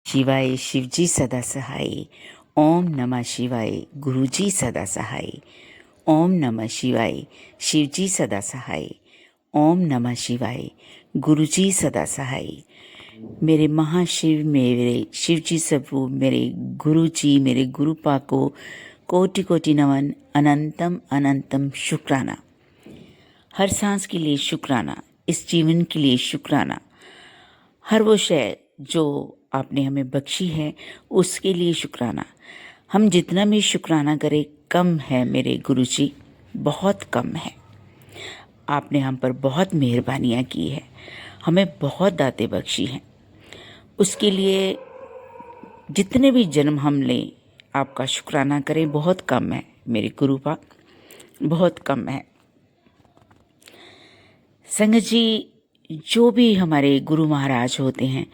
शिवाय शिवजी सदा सहाय। ओम नमः शिवाय गुरुजी सदा सहाय। ओम नमः शिवाय शिवजी सदा सहाय। ओम नमः शिवाय गुरुजी सदा सहाय। मेरे महाशिव, मेरे शिवजी सबू, मेरे गुरुजी, मेरे गुरुपा को कोटि कोटि नमन। अनंतम अनंतम शुक्राना। हर सांस के लिए शुक्राना, इस जीवन के लिए शुक्राना। हर वो शय जो आपने हमें बख्शी है उसके लिए शुक्राना। हम जितना भी शुक्राना करें कम है मेरे गुरुजी, बहुत कम है। आपने हम पर बहुत मेहरबानियाँ की है, हमें बहुत दातें बख्शी हैं। उसके लिए जितने भी जन्म हम लें आपका शुक्राना करें बहुत कम है मेरे गुरुपा, बहुत कम है। संगत जी, जो भी हमारे गुरु महाराज होते हैं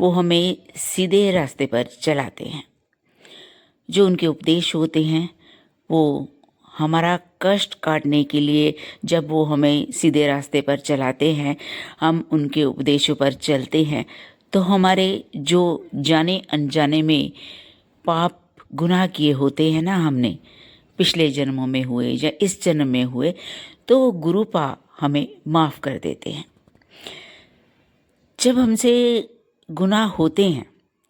वो हमें सीधे रास्ते पर चलाते हैं। जो उनके उपदेश होते हैं वो हमारा कष्ट काटने के लिए, जब वो हमें सीधे रास्ते पर चलाते हैं, हम उनके उपदेशों पर चलते हैं, तो हमारे जो जाने अनजाने में पाप गुनाह किए होते हैं ना, हमने पिछले जन्मों में हुए या इस जन्म में हुए, तो गुरुपा हमें माफ़ कर देते हैं। जब हमसे गुनाह होते हैं,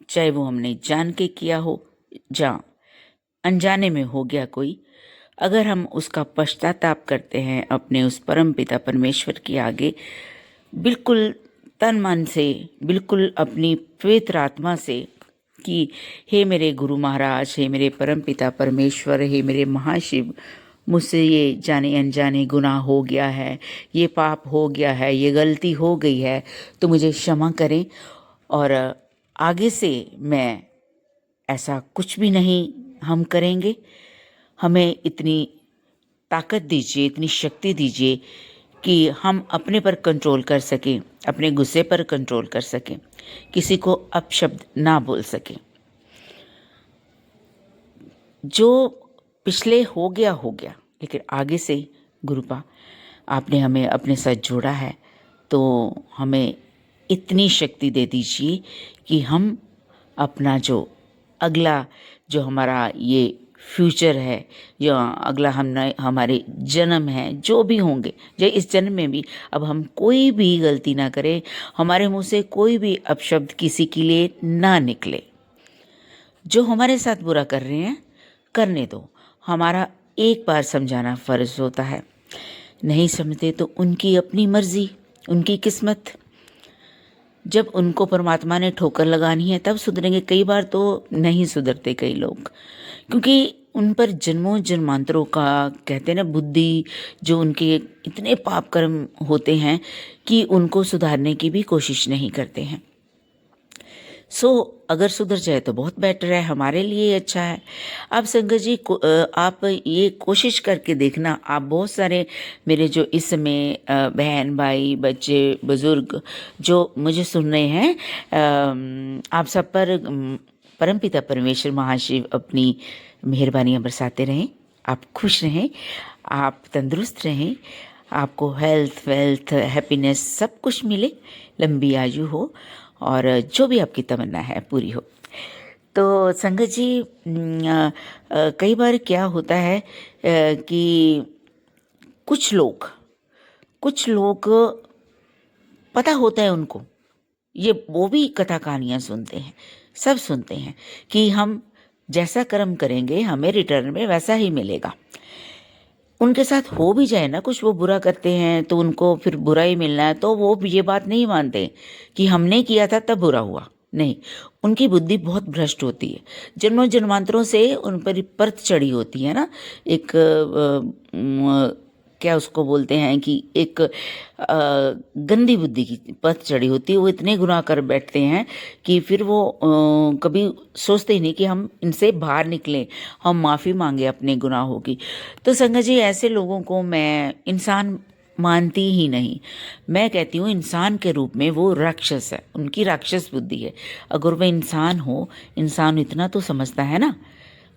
चाहे वो हमने जान के किया हो या अनजाने में हो गया कोई, अगर हम उसका पश्चाताप करते हैं अपने उस परम पिता परमेश्वर के आगे, बिल्कुल तन मन से, बिल्कुल अपनी पवित्र आत्मा से, कि हे मेरे गुरु महाराज, हे मेरे परम पिता परमेश्वर, हे मेरे महाशिव, मुझसे ये जाने अनजाने गुनाह हो गया है, ये पाप हो गया है, ये गलती हो गई है, तो मुझे क्षमा करें और आगे से मैं ऐसा कुछ भी नहीं हम करेंगे। हमें इतनी ताकत दीजिए, इतनी शक्ति दीजिए कि हम अपने पर कंट्रोल कर सकें, अपने गुस्से पर कंट्रोल कर सकें, किसी को अपशब्द ना बोल सकें। जो पिछले हो गया, लेकिन आगे से गुरुपा आपने हमें अपने साथ जोड़ा है, तो हमें इतनी शक्ति दे दीजिए कि हम अपना जो अगला, जो हमारा ये फ्यूचर है या अगला हमारे जन्म है, जो भी होंगे, या इस जन्म में भी, अब हम कोई भी गलती ना करें, हमारे मुंह से कोई भी अपशब्द किसी के लिए ना निकले। जो हमारे साथ बुरा कर रहे हैं करने दो, हमारा एक बार समझाना फ़र्ज होता है। नहीं समझते तो उनकी अपनी मर्जी, उनकी किस्मत। जब उनको परमात्मा ने ठोकर लगानी है तब सुधरेंगे। कई बार तो नहीं सुधरते कई लोग, क्योंकि उन पर जन्मों जन्मांतरों का, कहते हैं ना, बुद्धि, जो उनके इतने पाप कर्म होते हैं कि उनको सुधारने की भी कोशिश नहीं करते हैं। अगर सुधर जाए तो बहुत बेटर है, हमारे लिए अच्छा है। अब संगत जी, आप ये कोशिश करके देखना, आप बहुत सारे मेरे जो इस समय बहन भाई बच्चे बुजुर्ग जो मुझे सुन रहे हैं, आप सब पर परमपिता परमेश्वर महाशिव अपनी मेहरबानियाँ बरसाते रहें। आप खुश रहें, आप तंदुरुस्त रहें, आपको हेल्थ वेल्थ हैप्पीनेस सब कुछ मिले, लंबी आयु हो और जो भी आपकी तमन्ना है पूरी हो। तो संगत जी, कई बार क्या होता है कि कुछ लोग पता होता है उनको, ये वो भी कथा कहानियाँ सुनते हैं, सब सुनते हैं कि हम जैसा कर्म करेंगे हमें रिटर्न में वैसा ही मिलेगा। उनके साथ हो भी जाए ना कुछ, वो बुरा करते हैं तो उनको फिर बुरा ही मिलना है, तो वो ये बात नहीं मानते कि हमने किया था तब बुरा हुआ। नहीं, उनकी बुद्धि बहुत भ्रष्ट होती है। जन्मों जन्मांतरों से उन पर परत चढ़ी होती है ना, एक क्या उसको बोलते हैं कि एक गंदी बुद्धि की परत चढ़ी होती है। वो इतने गुनाह कर बैठते हैं कि फिर वो कभी सोचते ही नहीं कि हम इनसे बाहर निकलें, हम माफ़ी मांगे अपने गुनाहों की। तो संगत जी, ऐसे लोगों को मैं इंसान मानती ही नहीं। मैं कहती हूँ इंसान के रूप में वो राक्षस है, उनकी राक्षस बुद्धि है। अगर वह इंसान हो, इंसान इतना तो समझता है ना,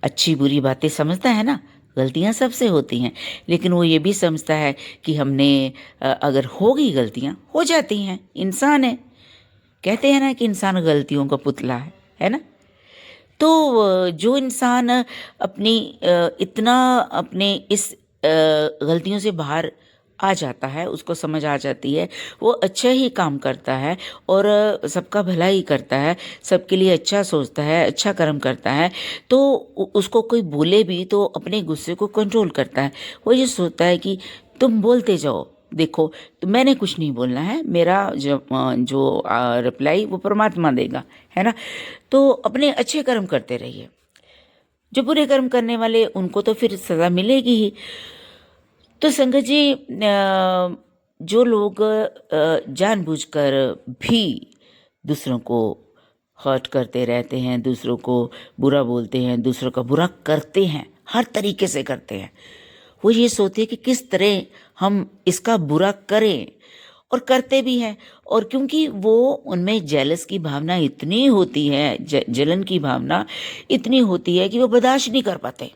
अच्छी बुरी बातें समझता है ना, गलतियाँ सबसे होती हैं, लेकिन वो ये भी समझता है कि हमने अगर हो गई गलतियाँ हो जाती हैं, इंसान है। कहते हैं ना कि इंसान गलतियों का पुतला है ना। तो जो इंसान अपनी इतना अपने इस गलतियों से बाहर आ जाता है, उसको समझ आ जाती है, वो अच्छा ही काम करता है और सबका भला ही करता है, सबके लिए अच्छा सोचता है, अच्छा कर्म करता है, तो उसको कोई बोले भी तो अपने गुस्से को कंट्रोल करता है। वो ये सोचता है कि तुम बोलते जाओ, देखो तो मैंने कुछ नहीं बोलना है, मेरा जो रिप्लाई वो परमात्मा देगा, है ना। तो अपने अच्छे कर्म करते रहिए। जो बुरे कर्म करने वाले उनको तो फिर सज़ा मिलेगी ही। तो संगत जी, जो लोग जानबूझकर भी दूसरों को हर्ट करते रहते हैं, दूसरों को बुरा बोलते हैं, दूसरों का बुरा करते हैं, हर तरीके से करते हैं, वो ये सोचते हैं कि किस तरह हम इसका बुरा करें, और करते भी हैं। और क्योंकि वो उनमें जेलस की भावना इतनी होती है, जलन की भावना इतनी होती है कि वो बर्दाश्त नहीं कर पाते,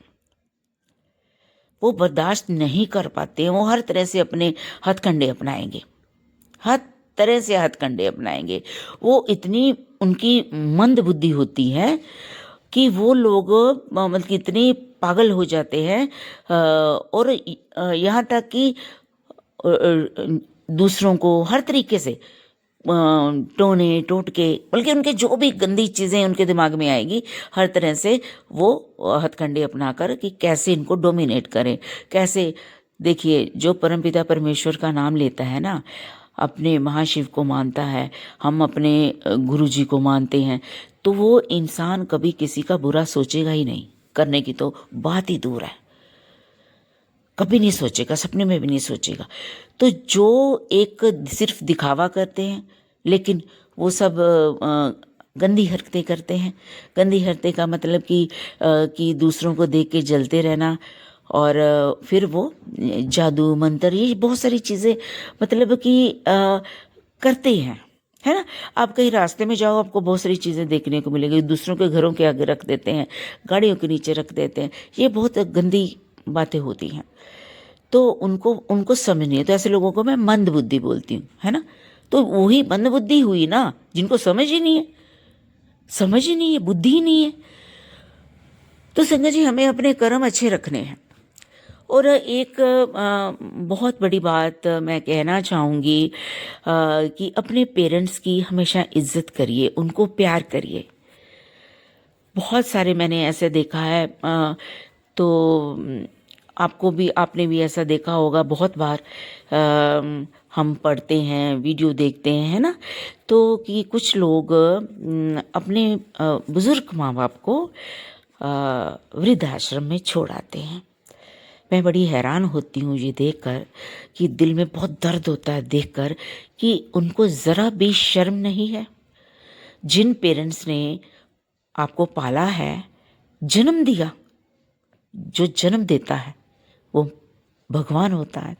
वो बर्दाश्त नहीं कर पाते, वो हर तरह से अपने हथकंडे अपनाएंगे, हर तरह से हथकंडे अपनाएंगे। वो इतनी उनकी मंद बुद्धि होती है कि वो लोग मतलब कि इतने पागल हो जाते हैं, और यहाँ तक कि दूसरों को हर तरीके से टोने टोटके, बल्कि उनके जो भी गंदी चीज़ें उनके दिमाग में आएगी, हर तरह से वो हथकंडे अपनाकर कि कैसे इनको डोमिनेट करें, कैसे। देखिए, जो परमपिता परमेश्वर का नाम लेता है ना, अपने महाशिव को मानता है, हम अपने गुरु जी को मानते हैं, तो वो इंसान कभी किसी का बुरा सोचेगा ही नहीं, करने की तो बात ही दूर है, कभी नहीं सोचेगा, सपने में भी नहीं सोचेगा। तो जो एक सिर्फ दिखावा करते हैं, लेकिन वो सब गंदी हरकतें करते हैं। गंदी हरकतें का मतलब कि दूसरों को देख के जलते रहना, और फिर वो जादू मंत्र, ये बहुत सारी चीज़ें मतलब कि करते हैं, है ना। आप कहीं रास्ते में जाओ, आपको बहुत सारी चीज़ें देखने को मिलेगी, दूसरों के घरों के आगे रख देते हैं, गाड़ियों के नीचे रख देते हैं, ये बहुत गंदी बातें होती हैं। तो उनको समझ नहीं है, तो ऐसे लोगों को मैं मंद बुद्धि बोलती हूँ, है ना। तो वही मंद बुद्धि हुई ना, जिनको समझ ही नहीं है, समझ ही नहीं है, बुद्धि ही नहीं है। तो संगत जी, हमें अपने कर्म अच्छे रखने हैं। और एक बहुत बड़ी बात मैं कहना चाहूँगी कि अपने पेरेंट्स की हमेशा इज्जत करिए, उनको प्यार करिए। बहुत सारे मैंने ऐसे देखा है, तो आपने भी ऐसा देखा होगा बहुत बार। हम पढ़ते हैं, वीडियो देखते हैं, है ना, तो कि कुछ लोग अपने बुजुर्ग माँ बाप को वृद्धाश्रम में छोड़ आते हैं। मैं बड़ी हैरान होती हूँ ये देखकर, कि दिल में बहुत दर्द होता है देखकर कि उनको ज़रा भी शर्म नहीं है। जिन पेरेंट्स ने आपको पाला है, जन्म दिया, जो जन्म देता है वो भगवान होता है।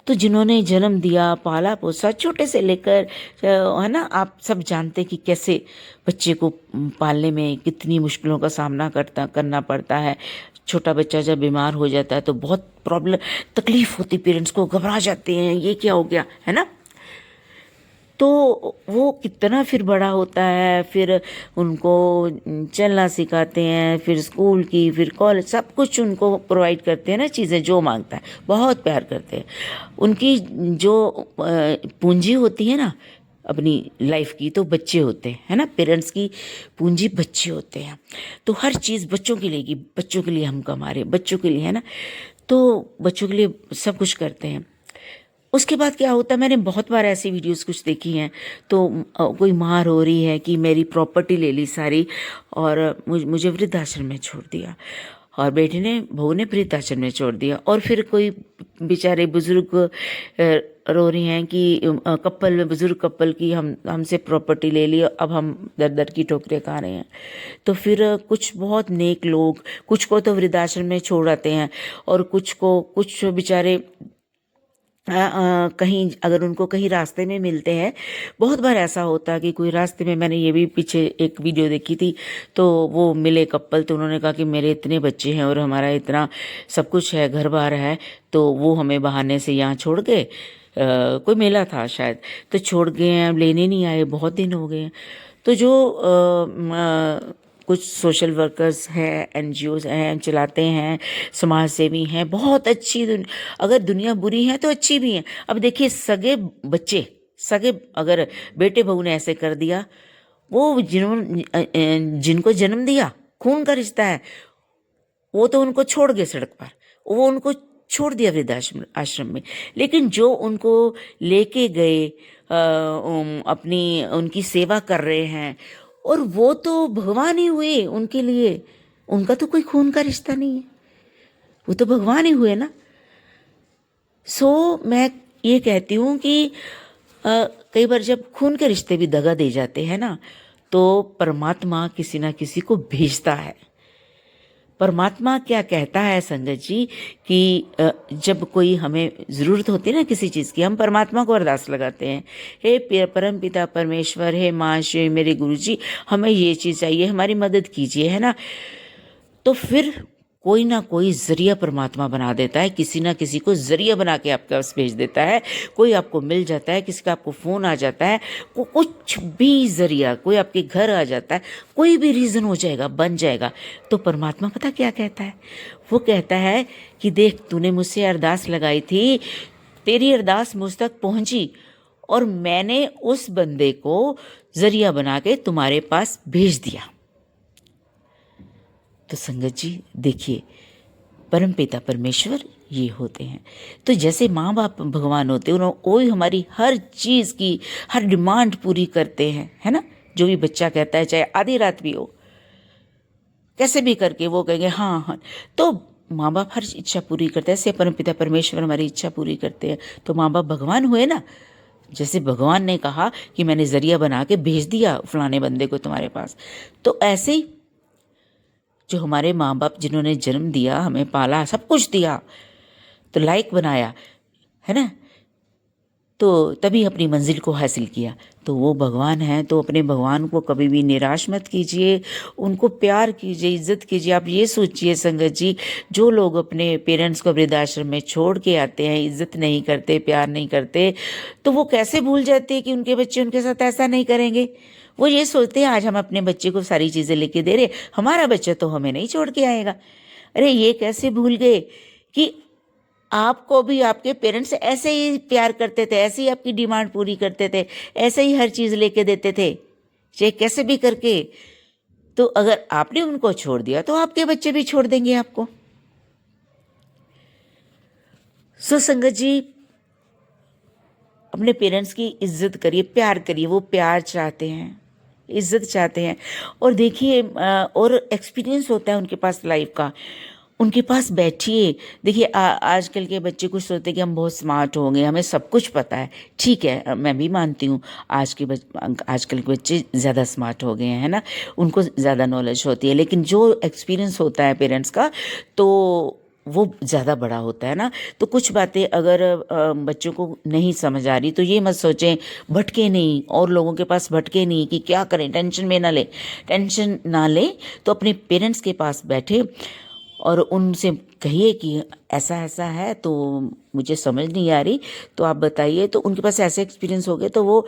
तो जिन्होंने जन्म दिया, पाला पोसा, छोटे से लेकर, है ना, आप सब जानते कि कैसे बच्चे को पालने में कितनी मुश्किलों का सामना करना पड़ता है। छोटा बच्चा जब बीमार हो जाता है तो बहुत तकलीफ होती, पेरेंट्स को घबरा जाते हैं, ये क्या हो गया, है ना। तो वो कितना फिर बड़ा होता है, फिर उनको चलना सिखाते हैं, फिर स्कूल की, फिर कॉलेज, सब कुछ उनको प्रोवाइड करते हैं ना, चीज़ें जो मांगता है, बहुत प्यार करते हैं। उनकी जो पूंजी होती है ना अपनी लाइफ की, तो बच्चे होते हैं, है ना। पेरेंट्स की पूंजी बच्चे होते हैं, तो हर चीज़ बच्चों के लिए की, बच्चों के लिए हम कमा रहे, बच्चों के लिए, है ना। तो बच्चों के लिए सब कुछ करते हैं। उसके बाद क्या होता है, मैंने बहुत बार ऐसी वीडियोस कुछ देखी हैं, तो कोई माँ रो रही है कि मेरी प्रॉपर्टी ले ली सारी, और मुझे वृद्धाश्रम में छोड़ दिया, और बहू ने वृद्धाश्रम में छोड़ दिया। और फिर कोई बेचारे बुजुर्ग रो रही हैं कि बुजुर्ग कपल की हमसे प्रॉपर्टी ले ली, अब हम दर दर की ठोकरें खा रहे हैं। तो फिर कुछ बहुत नेक लोग, कुछ को तो वृद्धाश्रम में छोड़ आते हैं, और कुछ बेचारे कहीं, अगर उनको कहीं रास्ते में मिलते हैं, बहुत बार ऐसा होता है कि कोई रास्ते में, मैंने ये भी पीछे एक वीडियो देखी थी, तो वो मिले कपल, तो उन्होंने कहा कि मेरे इतने बच्चे हैं और हमारा इतना सब कुछ है, घर बार है, तो वो हमें बहाने से यहाँ छोड़ गए। कोई मेला था शायद, तो छोड़ गए हैं, अब लेने नहीं आए, बहुत दिन हो गए हैं। तो जो कुछ सोशल वर्कर्स हैं, एनजीओज हैं, चलाते हैं, समाज सेवी हैं, बहुत अच्छी अगर दुनिया बुरी है तो अच्छी भी है। अब देखिए सगे बच्चे, सगे अगर बेटे बहू ने ऐसे कर दिया, वो जिनको जन्म दिया, खून का रिश्ता है, वो तो उनको छोड़ गए सड़क पर, वो उनको छोड़ दिया वृद्धाश्रम आश्रम में। लेकिन जो उनको लेके गए, अपनी उनकी सेवा कर रहे हैं, और वो तो भगवान ही हुए उनके लिए। उनका तो कोई खून का रिश्ता नहीं है, वो तो भगवान ही हुए ना। मैं ये कहती हूँ कि कई बार जब खून के रिश्ते भी दगा दे जाते हैं ना, तो परमात्मा किसी ना किसी को भेजता है। परमात्मा क्या कहता है संगत जी कि जब कोई हमें ज़रूरत होती है ना किसी चीज़ की, हम परमात्मा को अरदास लगाते हैं, हे परम पिता परमेश्वर, हे माँ श्री मेरे गुरु जी, हमें ये चीज़ चाहिए, हमारी मदद कीजिए, है ना। तो फिर कोई ना कोई ज़रिया परमात्मा बना देता है, किसी ना किसी को ज़रिया बना के आपके पास भेज देता है। कोई आपको मिल जाता है, किसी का आपको फ़ोन आ जाता है, कुछ भी ज़रिया, कोई आपके घर आ जाता है, कोई भी रीज़न हो जाएगा, बन जाएगा। तो परमात्मा पता क्या कहता है? वो कहता है कि देख, तूने मुझसे अरदास लगाई थी, तेरी अरदास मुझ तक पहुँची, और मैंने उस बंदे को ज़रिया बना के तुम्हारे पास भेज दिया। तो संगत जी देखिए, परमपिता परमेश्वर ये होते हैं। तो जैसे माँ बाप भगवान होते हैं, वो हमारी हर चीज़ की हर डिमांड पूरी करते हैं, है ना। जो भी बच्चा कहता है, चाहे आधी रात भी हो, कैसे भी करके वो कहेंगे हाँ हाँ। तो माँ बाप हर इच्छा पूरी करते हैं, ऐसे परमपिता परमेश्वर हमारी इच्छा पूरी करते हैं। तो माँ बाप भगवान हुए ना। जैसे भगवान ने कहा कि मैंने ज़रिया बना के भेज दिया फलाने बंदे को तुम्हारे पास, तो ऐसे ही जो हमारे माँ बाप जिन्होंने जन्म दिया, हमें पाला, सब कुछ दिया, तो लायक बनाया, है ना, तो तभी अपनी मंजिल को हासिल किया, तो वो भगवान हैं। तो अपने भगवान को कभी भी निराश मत कीजिए, उनको प्यार कीजिए, इज्जत कीजिए। आप ये सोचिए संगत जी, जो लोग अपने पेरेंट्स को वृद्धाश्रम में छोड़ के आते हैं, इज्जत नहीं करते, प्यार नहीं करते, तो वो कैसे भूल जाते हैं कि उनके बच्चे उनके साथ ऐसा नहीं करेंगे। वो ये सोचते हैं आज हम अपने बच्चे को सारी चीज़ें लेके दे रहे, हमारा बच्चा तो हमें नहीं छोड़ के आएगा। अरे ये कैसे भूल गए कि आपको भी आपके पेरेंट्स ऐसे ही प्यार करते थे, ऐसे ही आपकी डिमांड पूरी करते थे, ऐसे ही हर चीज़ लेके देते थे, चाहे कैसे भी करके। तो अगर आपने उनको छोड़ दिया तो आपके बच्चे भी छोड़ देंगे आपको। संगत जी, अपने पेरेंट्स की इज्जत करिए, प्यार करिए। वो प्यार चाहते हैं, इज्जत चाहते हैं, और देखिए और एक्सपीरियंस होता है उनके पास लाइफ का। उनके पास बैठिए। देखिए आजकल के बच्चे कुछ सोचते हैं कि हम बहुत स्मार्ट हो गए, हमें सब कुछ पता है। ठीक है, मैं भी मानती हूँ आजकल के बच्चे ज़्यादा स्मार्ट हो गए हैं, है ना, उनको ज़्यादा नॉलेज होती है। लेकिन जो एक्सपीरियंस होता है पेरेंट्स का, तो वो ज़्यादा बड़ा होता है ना। तो कुछ बातें अगर बच्चों को नहीं समझ आ रही, तो ये मत सोचें, भटके नहीं, और लोगों के पास भटके नहीं कि क्या करें, टेंशन में ना लें। टेंशन ना लें तो अपने पेरेंट्स के पास बैठे और उनसे कहिए कि ऐसा ऐसा है, तो मुझे समझ नहीं आ रही, तो आप बताइए। तो उनके पास ऐसे एक्सपीरियंस हो गए तो वो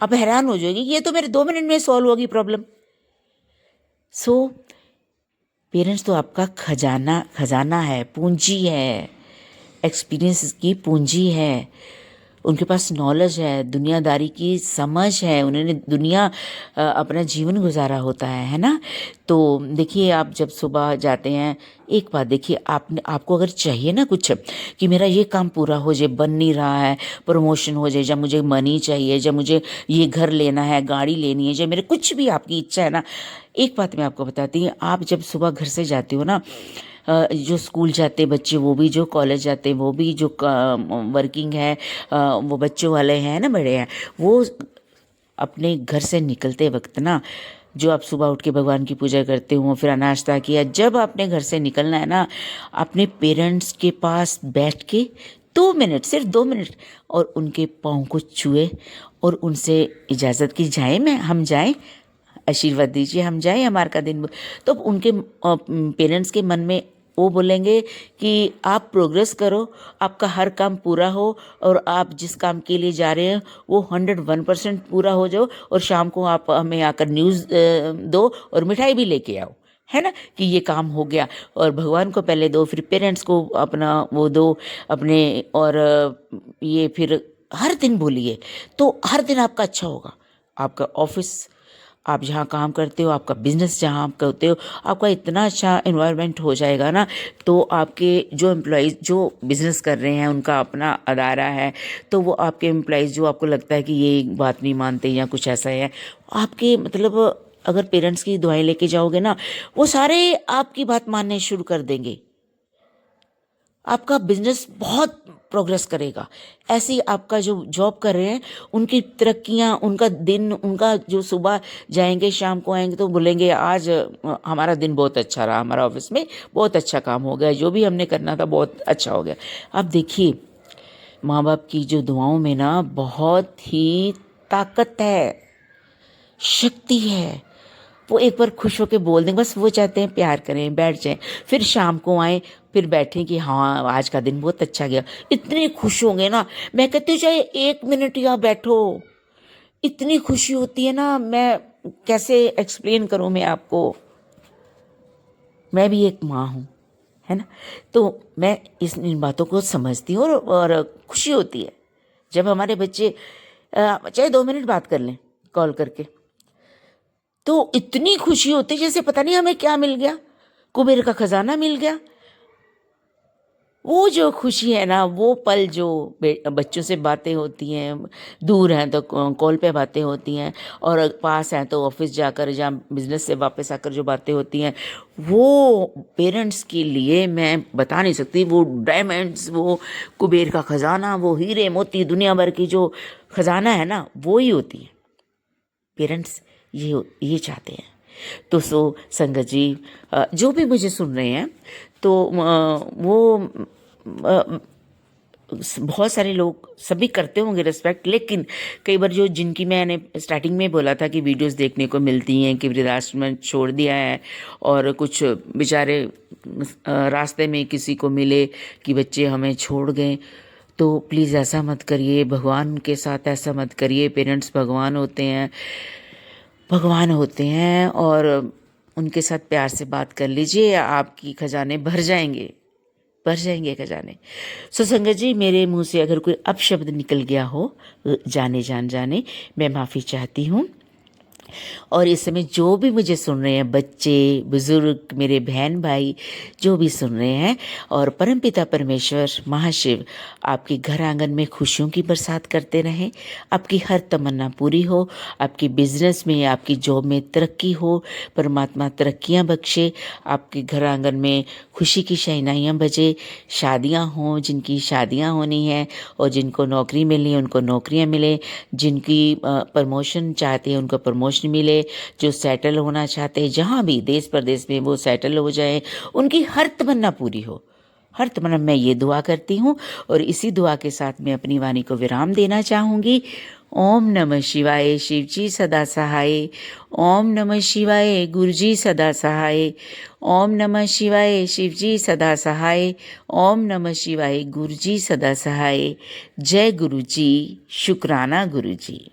आप हैरान हो जाएगी, ये तो मेरे 2 मिनट में सॉल्व होगी प्रॉब्लम। पेरेंट्स तो आपका खजाना है, पूंजी है, एक्सपीरियंस की पूंजी है। उनके पास नॉलेज है, दुनियादारी की समझ है, उन्होंने अपना जीवन गुजारा होता है ना। तो देखिए, आप जब सुबह जाते हैं, एक बात देखिए, आपको अगर चाहिए ना कुछ कि मेरा ये काम पूरा हो जाए, बन नहीं रहा है, प्रमोशन हो जाए, जब मुझे मनी चाहिए, जब मुझे ये घर लेना है, गाड़ी लेनी है, जब मेरे कुछ भी आपकी इच्छा है ना, एक बात मैं आपको बताती हूँ। आप जब सुबह घर से जाते हो ना, जो स्कूल जाते बच्चे, वो भी जो कॉलेज जाते, वो भी जो वर्किंग है, वो बच्चों वाले हैं ना, बड़े हैं, वो अपने घर से निकलते वक्त ना, जो आप सुबह उठ के भगवान की पूजा करते हो, फिर नाश्ता किया, जब आपने घर से निकलना है ना, अपने पेरेंट्स के पास बैठ के 2 मिनट, सिर्फ 2 मिनट, और उनके पाँव को छुए और उनसे इजाज़त की, हम जाएं, आशीर्वाद दीजिए, हम जाएं, हमारे का दिन। तो उनके पेरेंट्स के मन में वो बोलेंगे कि आप प्रोग्रेस करो, आपका हर काम पूरा हो और आप जिस काम के लिए जा रहे हैं वो 101% पूरा हो जाओ और शाम को आप हमें आकर न्यूज़ दो और मिठाई भी लेके आओ, है ना, कि ये काम हो गया। और भगवान को पहले दो, फिर पेरेंट्स को अपना वो दो अपने, और ये फिर हर दिन बोलिए तो हर दिन आपका अच्छा होगा। आपका ऑफिस, आप जहाँ काम करते हो, आपका बिजनेस जहाँ आप करते हो, आपका इतना अच्छा एनवायरनमेंट हो जाएगा ना, तो आपके जो एम्प्लॉयज़ जो बिज़नेस कर रहे हैं उनका अपना अदारा है, तो वो आपके एम्प्लॉयज़ जो आपको लगता है कि ये बात नहीं मानते या कुछ ऐसा है, आपके मतलब अगर पेरेंट्स की दुआएं लेके जाओगे ना, वो सारे आपकी बात मानने शुरू कर देंगे। आपका बिजनेस बहुत प्रोग्रेस करेगा। ऐसे ही आपका जो जॉब कर रहे हैं उनकी तरक्कियां, उनका दिन, उनका जो सुबह जाएंगे शाम को आएंगे तो बोलेंगे आज हमारा दिन बहुत अच्छा रहा, हमारा ऑफिस में बहुत अच्छा काम हो गया, जो भी हमने करना था बहुत अच्छा हो गया। अब देखिए, माँ बाप की जो दुआओं में ना बहुत ही ताकत है, शक्ति है। वो एक बार खुश होकर बोल दें, बस वो चाहते हैं प्यार करें, बैठ जाएं, फिर शाम को आएं, फिर बैठें कि हाँ आज का दिन बहुत अच्छा गया, इतने खुश होंगे ना। मैं कहती हूँ चाहे 1 मिनट यहाँ बैठो, इतनी खुशी होती है ना, मैं कैसे एक्सप्लेन करूँ मैं आपको। मैं भी एक माँ हूँ, है ना, तो मैं इन बातों को समझती हूँ और खुशी होती है जब हमारे बच्चे चाहे 2 मिनट बात कर लें कॉल करके, तो इतनी खुशी होती है जैसे पता नहीं हमें क्या मिल गया, कुबेर का खजाना मिल गया। वो जो खुशी है ना, वो पल जो बच्चों से बातें होती हैं, दूर हैं तो कॉल पे बातें होती हैं, और पास हैं तो ऑफिस जाकर या बिजनेस से वापस आकर जो बातें होती हैं, वो पेरेंट्स के लिए मैं बता नहीं सकती। वो डायमंड्स, वो कुबेर का खजाना, वो हीरे मोती, दुनिया भर की जो खजाना है ना, वो ही होती है। पेरेंट्स ये चाहते हैं। तो संगत जी, जो भी मुझे सुन रहे हैं, तो वो बहुत सारे लोग सभी करते होंगे रिस्पेक्ट, लेकिन कई बार जो जिनकी मैंने स्टार्टिंग में बोला था कि वीडियोस देखने को मिलती हैं कि वृद्धाश्रम में छोड़ दिया है, और कुछ बेचारे रास्ते में किसी को मिले कि बच्चे हमें छोड़ गए, तो प्लीज़ ऐसा मत करिए, भगवान के साथ ऐसा मत करिए। पेरेंट्स भगवान होते हैं, भगवान होते हैं, और उनके साथ प्यार से बात कर लीजिए, आपकी खजाने भर जाएंगे खजाने। सो संगत जी, मेरे मुंह से अगर कोई अपशब्द निकल गया हो, जाने मैं माफ़ी चाहती हूँ। और इस समय जो भी मुझे सुन रहे हैं, बच्चे, बुजुर्ग, मेरे बहन भाई जो भी सुन रहे हैं, और परमपिता परमेश्वर महाशिव आपके घर आंगन में खुशियों की बरसात करते रहें, आपकी हर तमन्ना पूरी हो, आपकी बिजनेस में, आपकी जॉब में तरक्की हो, परमात्मा तरक्कियां बख्शे, आपके घर आंगन में खुशी की शहनाइयाँ बजे, शादियाँ हों जिनकी शादियाँ होनी हैं, और जिनको नौकरी मिलनी है उनको नौकरियाँ मिले, जिनकी प्रमोशन चाहते हैं उनको प्रमोशन मिले, जो सेटल होना चाहते हैं जहाँ भी देश प्रदेश में वो सेटल हो जाए, उनकी हर तमन्ना पूरी हो, हर तमन्ना। मैं ये दुआ करती हूँ, और इसी दुआ के साथ मैं अपनी वाणी को विराम देना चाहूँगी। ओम नमः शिवाय, शिव जी सदा सहाय। ओम नमः शिवाय, गुरु जी सदा सहाय। ओम नमः शिवाय, शिव जी सदा सहाय। ओम नमः शिवाय, गुरु जी सदा सहाय। जय गुरु जी, शुक्राना गुरु जी।